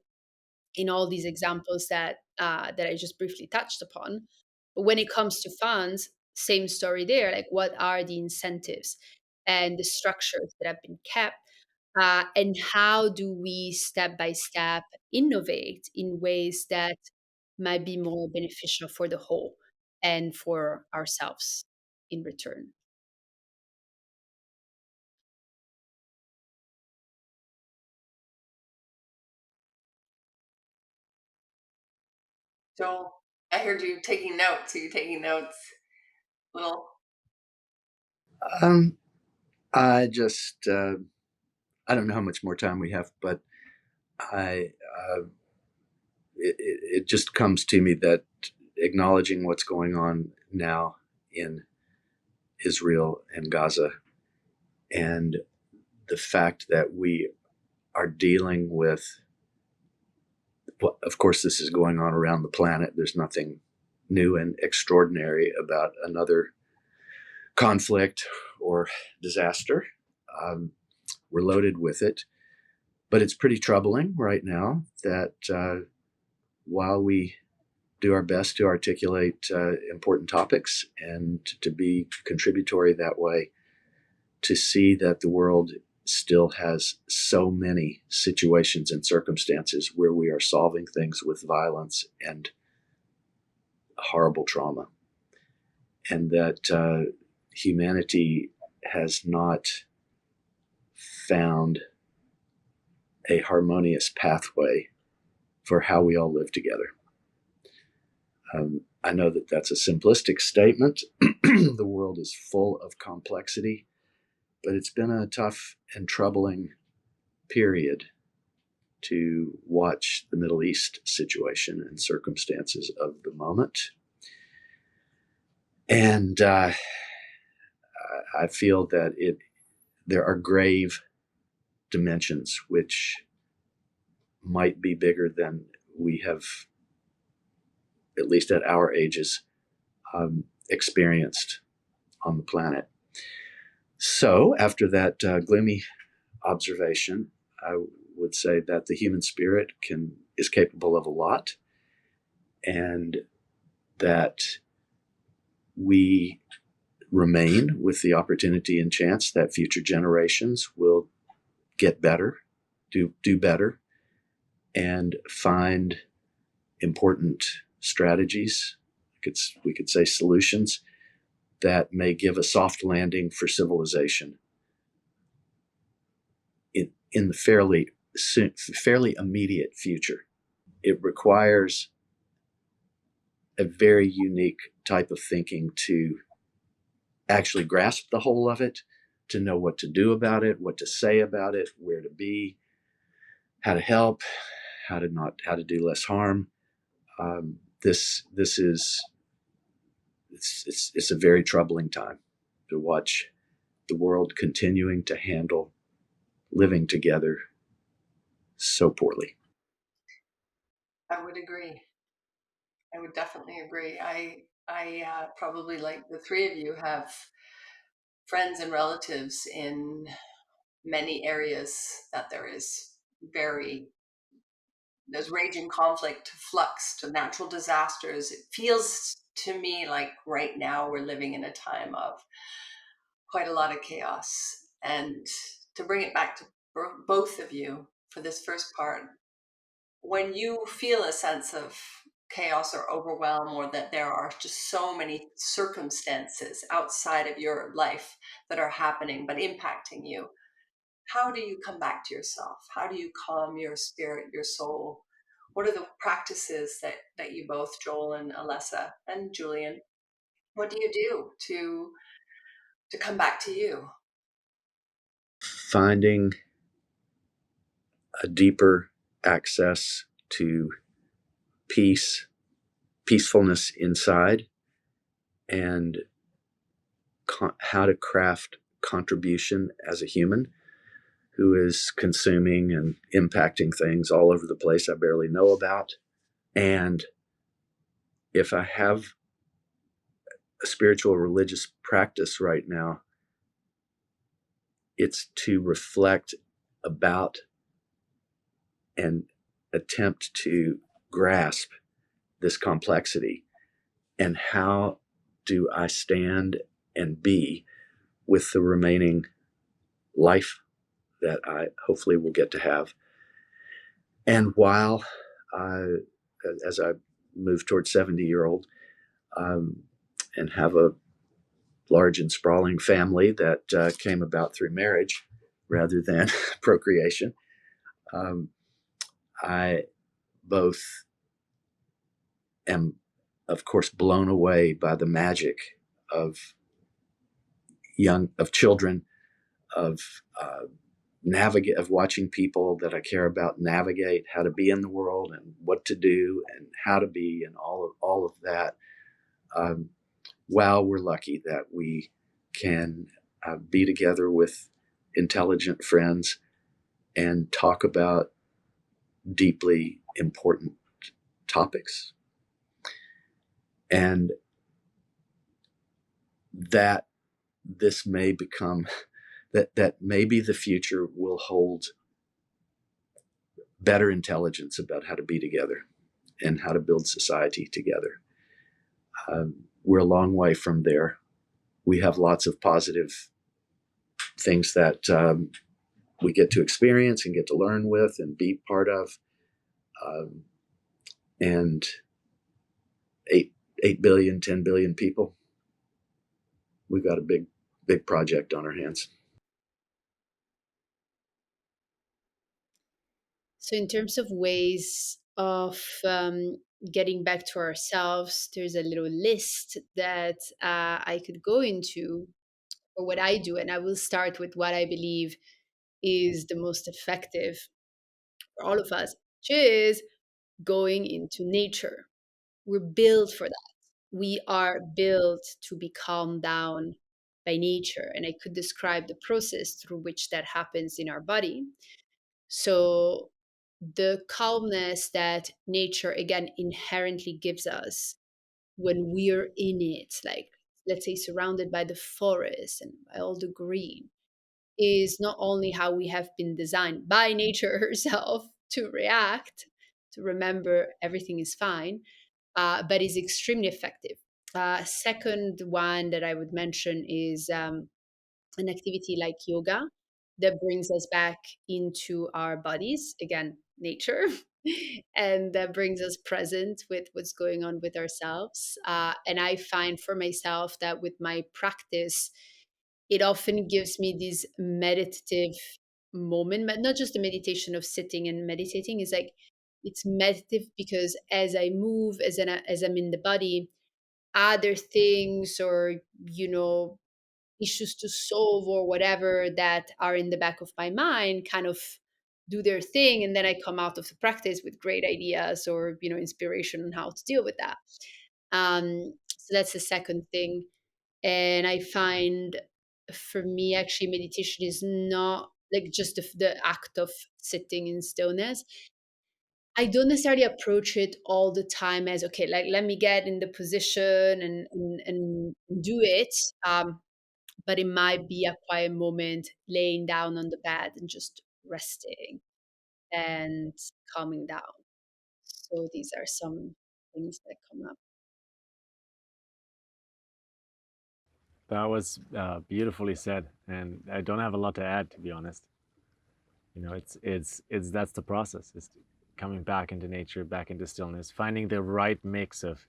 in all these examples that I just briefly touched upon. But when it comes to funds, same story there. Like, what are the incentives and the structures that have been kept? And how do we step by step innovate in ways that might be more beneficial for the whole and for ourselves in return? Joel, I heard you taking notes. Are you taking notes? Little. Um, I just I don't know how much more time we have, but I it just comes to me that acknowledging what's going on now in Israel and Gaza, and the fact that we are dealing with, well, of course, this is going on around the planet. There's nothing new and extraordinary about another conflict or disaster. Um, we're loaded with it, but it's pretty troubling right now that while we do our best to articulate important topics and to be contributory that way, to see that the world still has so many situations and circumstances where we are solving things with violence and horrible trauma, and that humanity has not found a harmonious pathway for how we all live together. I know that that's a simplistic statement. The world is full of complexity, but it's been a tough and troubling period to watch the Middle East situation and circumstances of the moment. And I feel that there are grave dimensions which might be bigger than we have, at least at our ages, experienced on the planet. So, after that gloomy observation, I would say that the human spirit is capable of a lot, and that we remain with the opportunity and chance that future generations will get better, do better, and find important strategies. We could say solutions that may give a soft landing for civilization in the fairly immediate future. It requires a very unique type of thinking to actually grasp the whole of it, to know what to do about it, what to say about it, where to be, how to help, how to do less harm. This is it's a very troubling time to watch the world continuing to handle living together so poorly. I would agree. I would definitely agree. I probably, like the three of you, have friends and relatives in many areas that there's raging conflict, to flux, to natural disasters. It feels to me like right now we're living in a time of quite a lot of chaos. And to bring it back to both of you for this first part, when you feel a sense of chaos or overwhelm, or that there are just so many circumstances outside of your life that are happening but impacting you, how do you come back to yourself? How do you calm your spirit, your soul? What are the practices that you both, Joel and Alessa and Julian, what do you do to come back to you? Finding a deeper access to peace, peacefulness inside, and how to craft contribution as a human who is consuming and impacting things all over the place I barely know about. And if I have a spiritual religious practice right now, it's to reflect about and attempt to grasp this complexity, and how do I stand and be with the remaining life that I hopefully will get to have. And while as I move towards 70-year-old, and have a large and sprawling family that came about through marriage rather than procreation, I both am, of course, blown away by the magic of children, of of watching people that I care about navigate how to be in the world and what to do and how to be, and all of that. Wow, we're lucky that we can be together with intelligent friends and talk about deeply important topics. And that this may become, that maybe the future will hold better intelligence about how to be together and how to build society together. We're a long way from there. We have lots of positive things that we get to experience and get to learn with and be part of. And 8 billion, 10 billion people, we've got a big project on our hands. So, in terms of ways of getting back to ourselves, there's a little list that I could go into for what I do. And I will start with what I believe is the most effective for all of us, which is going into nature. We're built for that. We are built to be calmed down by nature. And I could describe the process through which that happens in our body. So, the calmness that nature, again, inherently gives us when we're in it, like, let's say, surrounded by the forest and by all the green, is not only how we have been designed by nature herself to react, to remember everything is fine, but is extremely effective. Second one that I would mention is an activity like yoga that brings us back into our bodies, again, nature, and that brings us present with what's going on with ourselves. And I find for myself that with my practice, it often gives me this meditative moment, but not just the meditation of sitting and meditating. Is like it's meditative because as I move, as I'm in the body, other things or issues to solve or whatever that are in the back of my mind kind of do their thing, and then I come out of the practice with great ideas or inspiration on how to deal with that. So that's the second thing. And I find for me, actually, meditation is not like just the act of sitting in stillness. I don't necessarily approach it all the time as, okay, like let me get in the position and do it. But it might be a quiet moment laying down on the bed and just resting and calming down. So these are some things that come up. That was beautifully said, and I don't have a lot to add, to be honest. It's that's the process. It's coming back into nature, back into stillness, finding the right mix of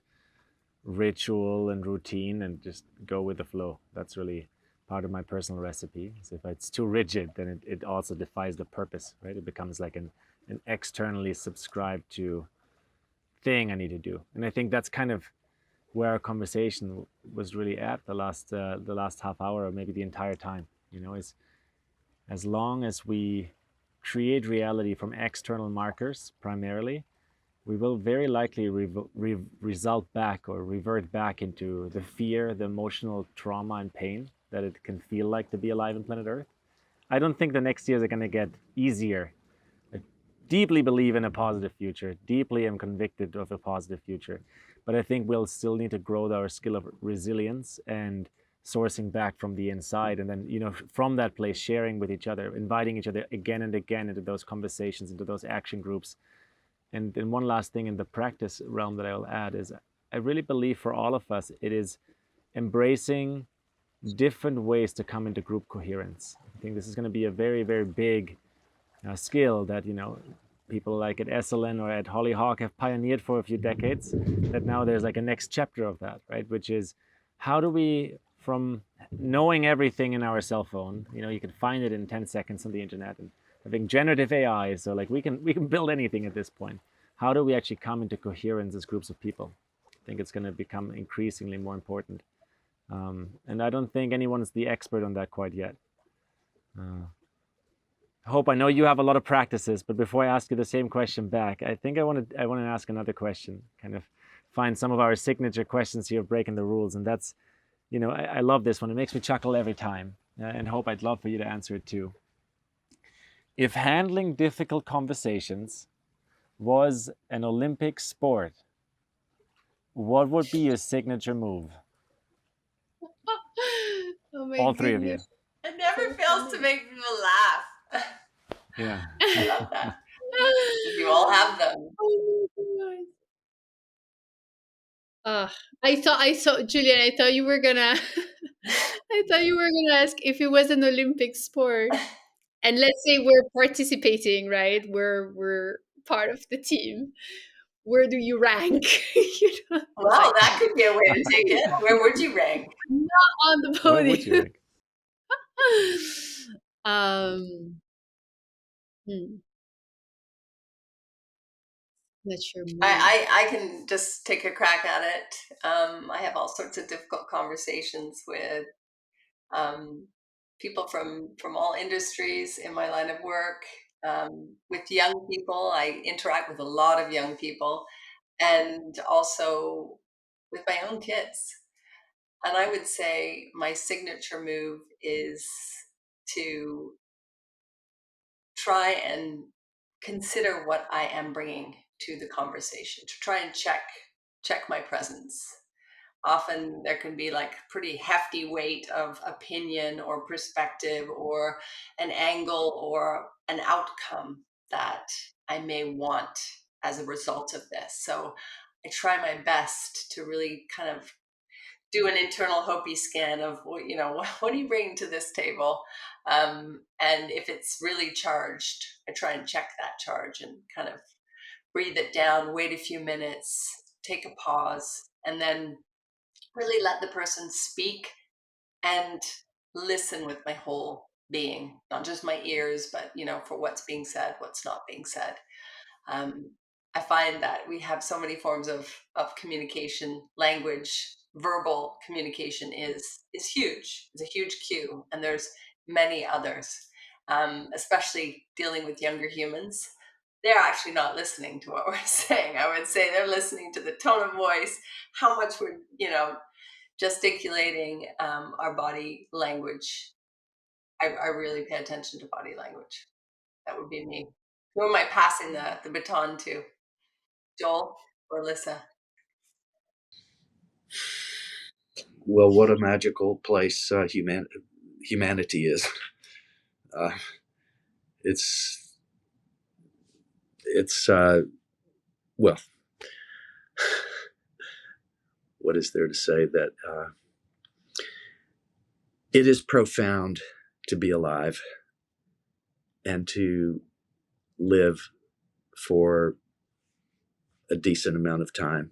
ritual and routine, and just go with the flow. That's really part of my personal recipe. So if it's too rigid, then it also defies the purpose, right? It becomes like an externally subscribed to thing I need to do. And I think that's kind of where our conversation was really at the last half hour, or maybe the entire time. Is as long as we create reality from external markers primarily, we will very likely result back or revert back into the fear, the emotional trauma and pain that it can feel like to be alive on planet Earth. I don't think the next years are going to get easier. I deeply believe in a positive future, deeply am convicted of a positive future, but I think we'll still need to grow our skill of resilience and sourcing back from the inside, and then from that place sharing with each other, inviting each other again and again into those conversations, into those action groups. And then one last thing in the practice realm that I will add is, I really believe for all of us, it is embracing different ways to come into group coherence. I think this is going to be a very, very big skill that, people like at SLN or at Hollyhock have pioneered for a few decades, that now there's like a next chapter of that, right? Which is, how do we, from knowing everything in our cell phone, you can find it in 10 seconds on the internet, and having generative AI, so like we can build anything at this point. How do we actually come into coherence as groups of people? I think it's going to become increasingly more important. And I don't think anyone's the expert on that quite yet. Hope, I know you have a lot of practices, but before I ask you the same question back, I think I want to ask another question, kind of find some of our signature questions here of breaking the rules. And that's, I love this one. It makes me chuckle every time. And Hope, I'd love for you to answer it too. If handling difficult conversations was an Olympic sport, what would be your signature move? Oh my All three of you. goodness. It never fails to make people laugh. Yeah. I love that. You all have them. Oh my God. I saw Julian. I thought you were gonna. I thought you were gonna ask if it was an Olympic sport, and let's say we're participating, right? We're part of the team. Where do you rank? Wow, that could be a way to take it. Where would you rank? Not on the Where would you podium. rank? um, hmm, not sure. I can just take a crack at it. I have all sorts of difficult conversations with people from all industries in my line of work. With young people, I interact with a lot of young people, and also with my own kids. And I would say my signature move is to try and consider what I am bringing to the conversation, to try and check my presence. Often there can be like pretty hefty weight of opinion or perspective or an angle or an outcome that I may want as a result of this. So I try my best to really kind of do an internal Hopi scan of, what are you bringing to this table? And if it's really charged, I try and check that charge and kind of breathe it down, wait a few minutes, take a pause, and then really let the person speak and listen with my whole being, not just my ears, but, for what's being said, what's not being said. I find that we have so many forms of communication. Language, verbal communication is huge. It's a huge cue, and there's many others, especially dealing with younger humans. They're actually not listening to what we're saying. I would say they're listening to the tone of voice, how much we're, gesticulating, our body language. I really pay attention to body language. That would be me. Who am I passing the baton to? Joel or Alessa? Well, what a magical place humanity is. Uh, it's well, what is there to say that it is profound to be alive and to live for a decent amount of time,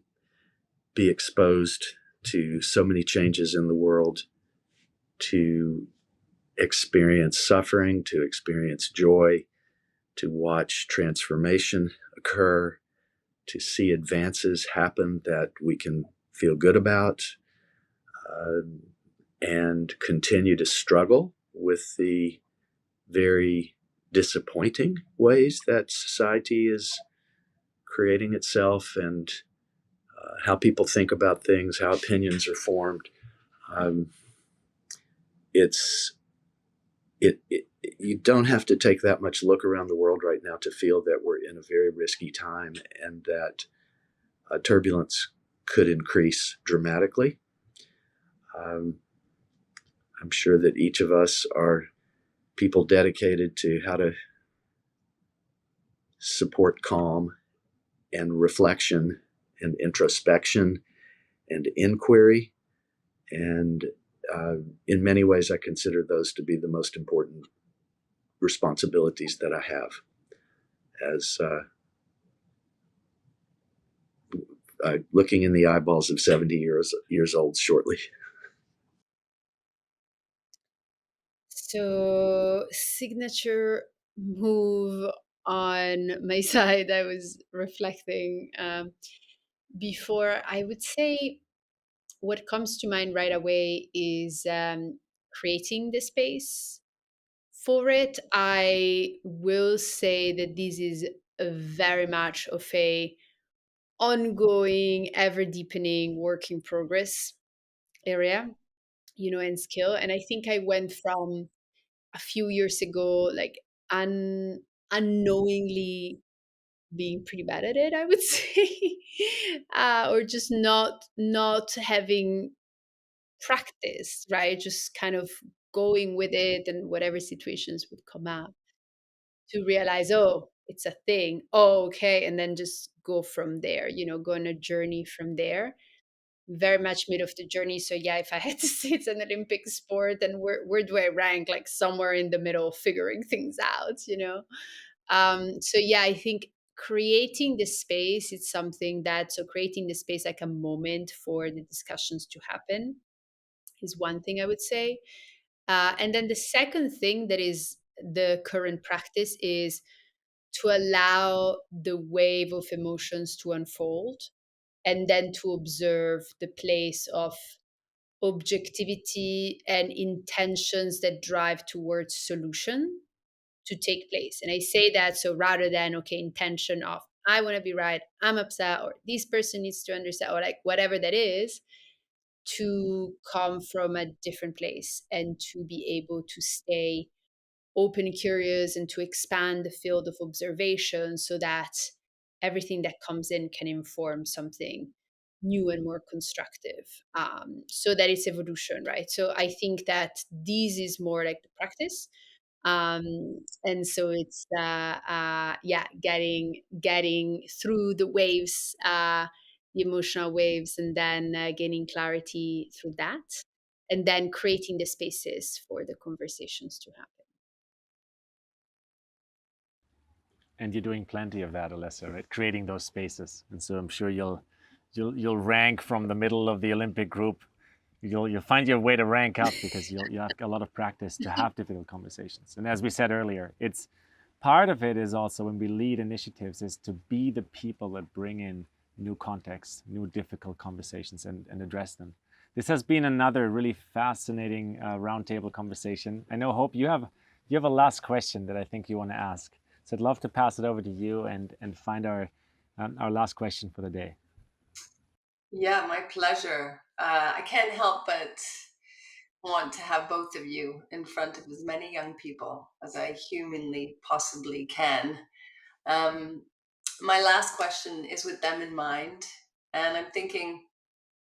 be exposed to so many changes in the world, to experience suffering, to experience joy, to watch transformation occur, to see advances happen that we can feel good about, uh, and continue to struggle with the very disappointing ways that society is creating itself, and how people think about things, how opinions are formed. Um, it's it you don't have to take that much look around the world right now to feel that we're in a very risky time, and that turbulence could increase dramatically. Um, I'm sure that each of us are people dedicated to how to support calm and reflection and introspection and inquiry. And in many ways, I consider those to be the most important responsibilities that I have as looking in the eyeballs of 70 years old shortly. So, signature move on my side, I was reflecting before. I would say what comes to mind right away is creating the space for it. I will say that this is a very much of a ongoing, ever deepening work in progress area, and skill. And I think I went from a few years ago, like unknowingly being pretty bad at it, I would say, or just not having practice, right? Just kind of going with it and whatever situations would come up, to realize, oh, it's a thing. Oh, okay. And then just go from there, go on a journey from there. Very much mid of the journey. So yeah, if I had to say it's an Olympic sport, then where do I rank? Like somewhere in the middle, figuring things out. So yeah, I think creating the space, it's something that, so creating the space like a moment for the discussions to happen is one thing I would say. And then the second thing that is the current practice is to allow the wave of emotions to unfold, and then to observe the place of objectivity and intentions that drive towards solution to take place. And I say that, so rather than, okay, intention of I want to be right, I'm upset, or this person needs to understand, or like whatever that is, to come from a different place and to be able to stay open and curious, and to expand the field of observation so that everything that comes in can inform something new and more constructive, so that it's evolution, right? So I think that this is more like the practice, and so it's yeah, getting through the waves, the emotional waves, and then gaining clarity through that, and then creating the spaces for the conversations to happen. And you're doing plenty of that, Alessa, right? Creating those spaces. And so I'm sure you'll rank from the middle of the Olympic group. You'll find your way to rank up because you'll have a lot of practice to have difficult conversations. And as we said earlier, it's part of it is also when we lead initiatives is to be the people that bring in new contexts, new difficult conversations, and address them. This has been another really fascinating roundtable conversation. I know, Hope, you have a last question that I think you want to ask. So I'd love to pass it over to you and find our last question for the day. Yeah, my pleasure. I can't help but want to have both of you in front of as many young people as I humanly possibly can. Um, my last question is with them in mind, and I'm thinking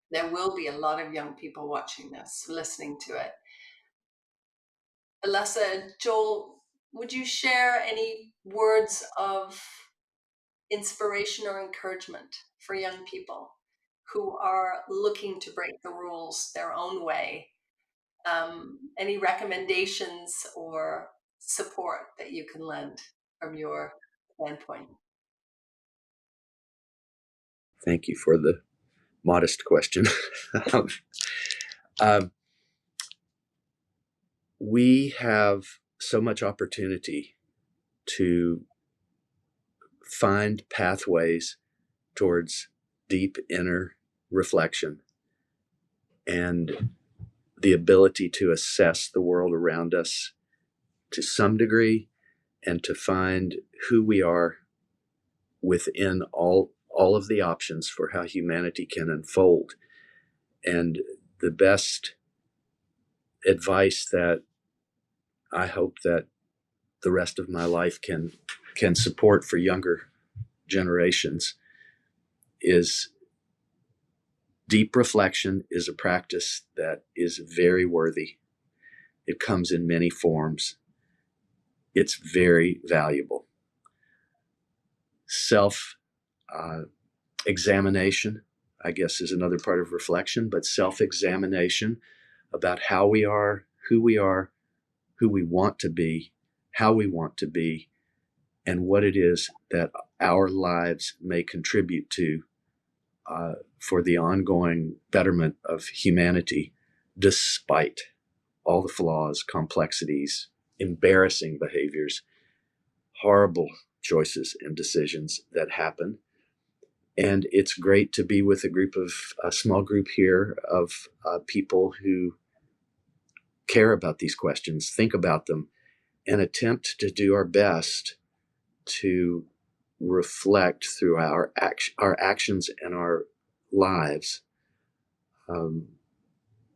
there will be a lot of young people watching this, listening to it. Alessa and Joel, would you share any words of inspiration or encouragement for young people who are looking to break the rules their own way? Any recommendations or support that you can lend from your standpoint? Thank you for the modest question. um, we have so much opportunity to find pathways towards deep inner reflection and the ability to assess the world around us to some degree and to find who we are within all of the options for how humanity can unfold. And the best advice that I hope that the rest of my life can support for younger generations is deep reflection is a practice that is very worthy. It comes in many forms. It's very valuable. Self examination, I guess, is another part of reflection, but self examination about how we are, who we want to be, how we want to be, and what it is that our lives may contribute to for the ongoing betterment of humanity, despite all the flaws, complexities, embarrassing behaviors, horrible choices and decisions that happen. And it's great to be with a small group here of people who care about these questions, think about them, and attempt to do our best to reflect through our actions and our lives,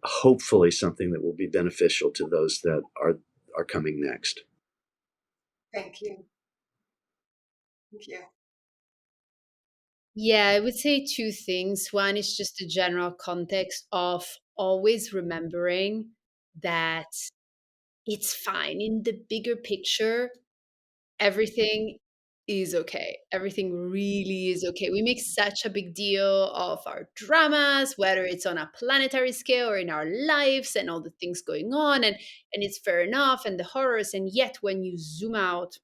hopefully something that will be beneficial to those that are coming next. Thank you. Thank you. Yeah, I would say two things. One is just a general context of always remembering that it's fine. In the bigger picture, everything is okay. Everything really is okay. We make such a big deal of our dramas, whether it's on a planetary scale or in our lives and all the things going on, and it's fair enough, and the horrors. And yet when you zoom out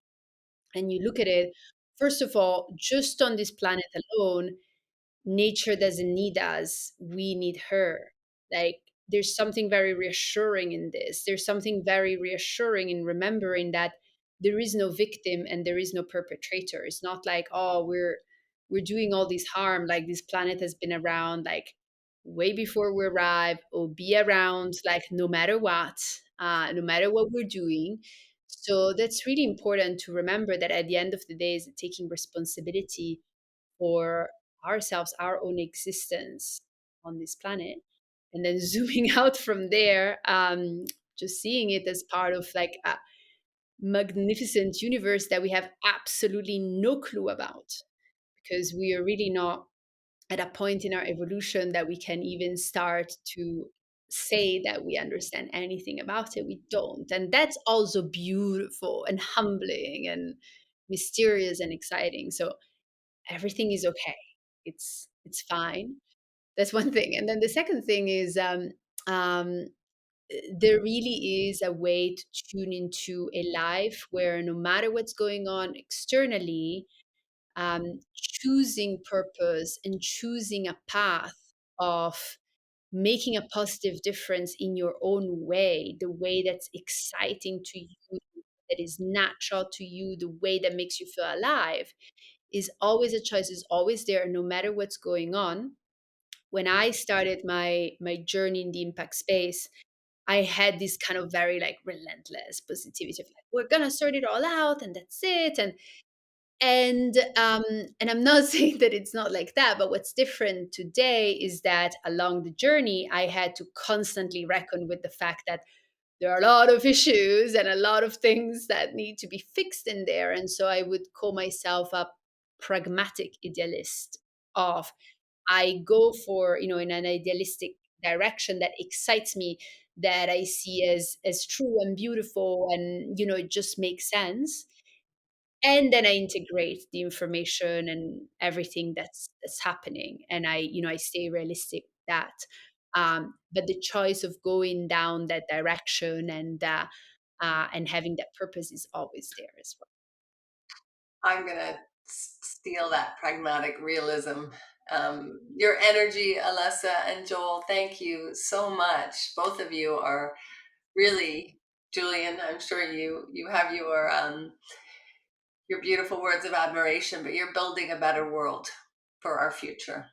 and you look at it, first of all, just on this planet alone, nature doesn't need us, we need her. Like, there's something very reassuring in this. There's something very reassuring in remembering that there is no victim and there is no perpetrator. It's not like, oh, we're doing all this harm. Like, this planet has been around like way before we arrive, or be around like no matter what, no matter what we're doing. So that's really important to remember, that at the end of the day is taking responsibility for ourselves, our own existence on this planet, and then zooming out from there, just seeing it as part of like a magnificent universe that we have absolutely no clue about, because we are really not at a point in our evolution that we can even start to say that we understand anything about it. We don't. And that's also beautiful and humbling and mysterious and exciting. So everything is okay. It's fine. That's one thing. And then the second thing is, um, there really is a way to tune into a life where no matter what's going on externally, choosing purpose and choosing a path of making a positive difference in your own way, the way that's exciting to you, that is natural to you, the way that makes you feel alive, is always a choice, is always there, no matter what's going on. When I started my journey in the impact space, I had this kind of very like relentless positivity of like, we're gonna sort it all out and that's it. And I'm not saying that it's not like that, but what's different today is that along the journey I had to constantly reckon with the fact that there are a lot of issues and a lot of things that need to be fixed in there. And so I would call myself a pragmatic idealist of, I go for, in an idealistic direction that excites me, that I see as true and beautiful, and it just makes sense. And then I integrate the information and everything that's happening, and I stay realistic with that. But the choice of going down that direction and having that purpose is always there as well. I'm going to steal that pragmatic realism your energy, Alessa and Joel. Thank you so much. Both of you are really, Julian, I'm sure you have your beautiful words of admiration, but you're building a better world for our future.